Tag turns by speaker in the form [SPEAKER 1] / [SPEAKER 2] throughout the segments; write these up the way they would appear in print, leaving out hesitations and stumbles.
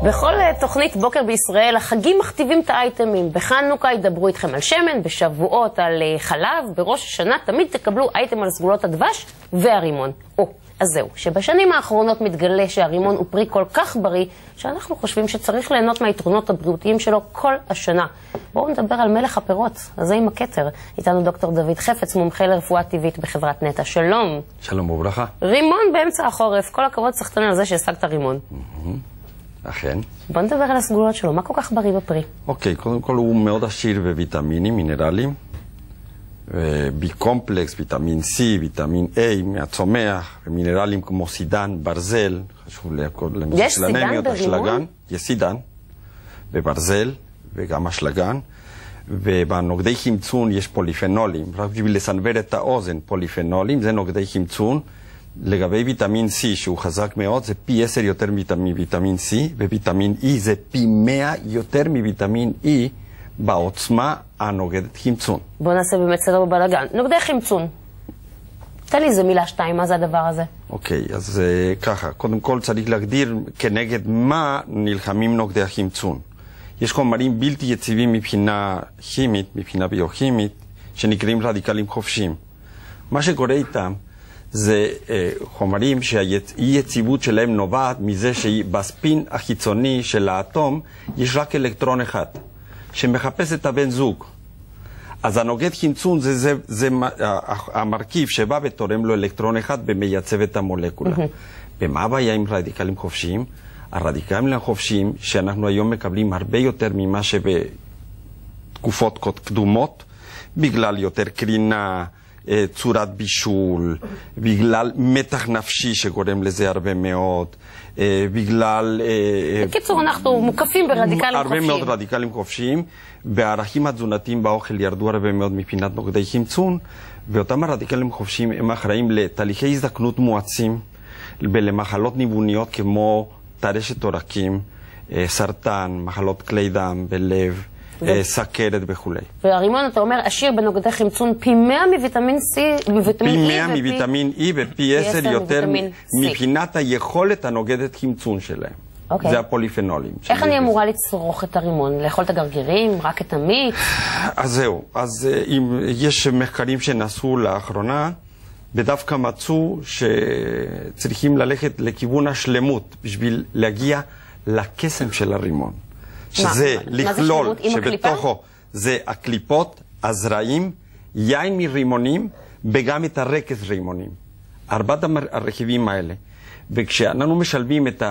[SPEAKER 1] בכל תוכנית בוקר בישראל, החגים מכתיבים את האייטמים. בחנוכה ידברו איתכם על שמן, בשבועות על חלב, בראש השנה תמיד תקבלו אייטם על סגולות הדבש והרימון. אז זהו, שבשנים האחרונות מתגלה שהרימון הוא פרי כל כך בריא, שאנחנו חושבים שצריך ליהנות מהיתרונות הבריאותיים שלו כל השנה. בואו נדבר על מלך הפירות, אז זה עם הכתר. איתנו דוקטור דוד חפץ, מומחה לרפואה טבעית בחברת נטע. שלום.
[SPEAKER 2] שלום וברכה.
[SPEAKER 1] רימון באמצע החורף, כל הכבוד סחטן על זה שהשגת רימון.
[SPEAKER 2] אכן.
[SPEAKER 1] בוא נדבר על הסגולות שלו, מה כל כך בריא בפרי?
[SPEAKER 2] אוקיי, קודם כל הוא מאוד עשיר בוויטמינים, מינרלים, בי קומפלקס, ויטמין C, ויטמין A מהצומח, ומינרלים כמו סידן, ברזל, חשוב למשל
[SPEAKER 1] יש סידן ברימון?
[SPEAKER 2] יש סידן, וברזל, וגם אשלגן, ובנוגדי חמצון יש פוליפנולים, רק בשביל לסנוור את האוזן, פוליפנולים, זה נוגדי חמצון. לגבי ויטמין C, שהוא חזק מאוד, זה פי 10 יותר מוויטמין C, וויטמין E זה פי 100 יותר מוויטמין E בעוצמה הנוגדת חמצון.
[SPEAKER 1] בוא נעשה באמת סדר בבלגן. נוגדי חמצון. תן לי איזה מילה שתיים, מה זה הדבר הזה?
[SPEAKER 2] אוקיי, אז ככה, קודם כל צריך להגדיר כנגד מה נלחמים נוגדי החמצון. יש חומרים בלתי יציבים מבחינה כימית, מבחינה ביוכימית, שנקראים רדיקלים חופשיים. מה שקורה איתם, זה חומרים שהאי-יציבות שלהם נובעת מזה שבספין החיצוני של האטום יש רק אלקטרון אחד שמחפש את הבן זוג. אז הנוגד חמצון זה המרכיב שבא ותורם לו אלקטרון אחד ומייצב את המולקולה. ומה הבעיה עם רדיקלים חופשיים? הרדיקלים החופשיים שאנחנו היום מקבלים הרבה יותר ממה שבתקופות קדומות, בגלל יותר קרינה, צורת בישול, בגלל מתח נפשי שגורם לזה הרבה מאוד, בגלל...
[SPEAKER 1] בקיצור, אנחנו מוקפים ברדיקלים חופשיים.
[SPEAKER 2] הרבה מאוד רדיקלים חופשיים, והערכים התזונתיים באוכל ירדו הרבה מאוד מבחינת נוגדי חמצון, ואותם הרדיקלים חופשיים הם אחראים לתהליכי הזדקנות מואצים, ולמחלות ניווניות כמו טרשת עורקים, סרטן, מחלות כלי דם ולב, סכרת וכו'.
[SPEAKER 1] והרימון, אתה אומר, עשיר בנוגדי חמצון פי 100 מוויטמין C,
[SPEAKER 2] פי 100 מוויטמין E ופי 10 יותר מבחינת היכולת הנוגדת חמצון שלהם. זה הפוליפנולים.
[SPEAKER 1] איך אני אמורה לצרוך את הרימון? לאכול את הגרגירים? רק את המיץ?
[SPEAKER 2] אז זהו. אז יש מחקרים שנעשו לאחרונה, ודווקא מצאו שצריכים ללכת לכיוון השלמות בשביל להגיע לקסם של הרימון. שזה לכלול, שבתוכו זה הקליפות, הזרעים, יין מרימונים, וגם את הרקס רימונים. ארבעת הרכיבים האלה. וכשאנחנו משלבים את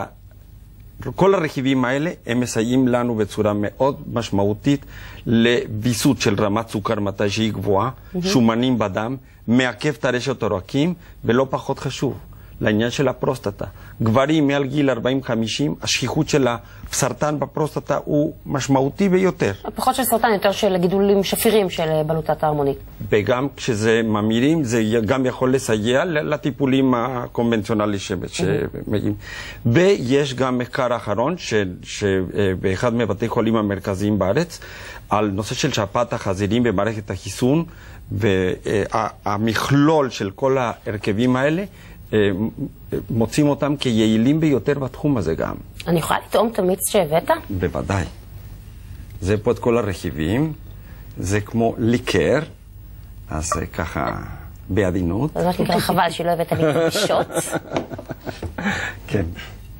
[SPEAKER 2] כל הרכיבים האלה, הם מסייעים לנו בצורה מאוד משמעותית לביסות של רמת סוכר מתי שהיא גבוהה, שומנים בדם, מעכב טרשת עורקים, ולא פחות חשוב, לעניין של הפרוסטטה. גברים מעל גיל 40-50, השכיחות של הסרטן בפרוסטטה הוא משמעותי ביותר.
[SPEAKER 1] פחות של סרטן, יותר של גידולים שפירים של בלוטת ההרמונית.
[SPEAKER 2] וגם כשזה ממירים, זה גם יכול לסייע לטיפולים הקונבנציונליים שמגיעים. ויש גם מחקר אחרון, שבאחד מבתי חולים המרכזיים בארץ, על נושא של שפעת החזירים במערכת החיסון, והמכלול של כל ההרכבים האלה, מוצאים אותם כיעילים ביותר בתחום הזה גם.
[SPEAKER 1] אני יכולה לטעום את המיץ שהבאת?
[SPEAKER 2] בוודאי. זה פה את כל הרכיבים, זה כמו ליקר, אז ככה בעדינות. זה רק נקרא חבל שלא הבאת לי שוט. כן,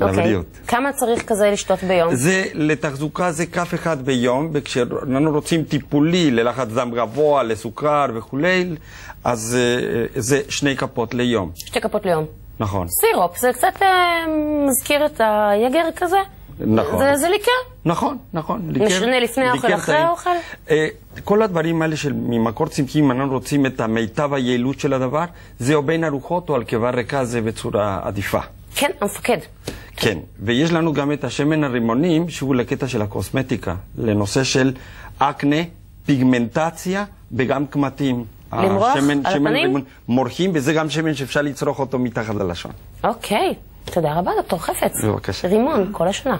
[SPEAKER 2] לבריאות.
[SPEAKER 1] כמה צריך כזה לשתות ביום?
[SPEAKER 2] זה לתחזוקה זה כף אחד ביום, וכשאנחנו רוצים טיפולי ללחץ דם גבוה, לסוכר וכו', אז זה 2 כפות ליום.
[SPEAKER 1] 2 כפות ליום.
[SPEAKER 2] נכון.
[SPEAKER 1] סירופ, זה קצת מזכיר את היגר כזה?
[SPEAKER 2] נכון.
[SPEAKER 1] זה ליקר?
[SPEAKER 2] נכון, נכון.
[SPEAKER 1] משנה לפני האוכל, אחרי האוכל?
[SPEAKER 2] כל הדברים האלה ממקור צמחי, אם אנחנו רוצים את המיטב היעילות של הדבר, זה או בין ארוחות או על קיבה ריקה, זה בצורה עדיפה.
[SPEAKER 1] כן, המפקד.
[SPEAKER 2] כן, ויש לנו גם את השמן הרימונים, שהוא לקטע של הקוסמטיקה, לנושא של אקנה, פיגמנטציה וגם קמטים.
[SPEAKER 1] למרוח על הפנים?
[SPEAKER 2] מורחים, וזה גם שמן שאפשר לצרוך אותו מתחת ללשון.
[SPEAKER 1] אוקיי, תודה רבה דוקטור חפץ.
[SPEAKER 2] בבקשה.
[SPEAKER 1] רימון כל השנה.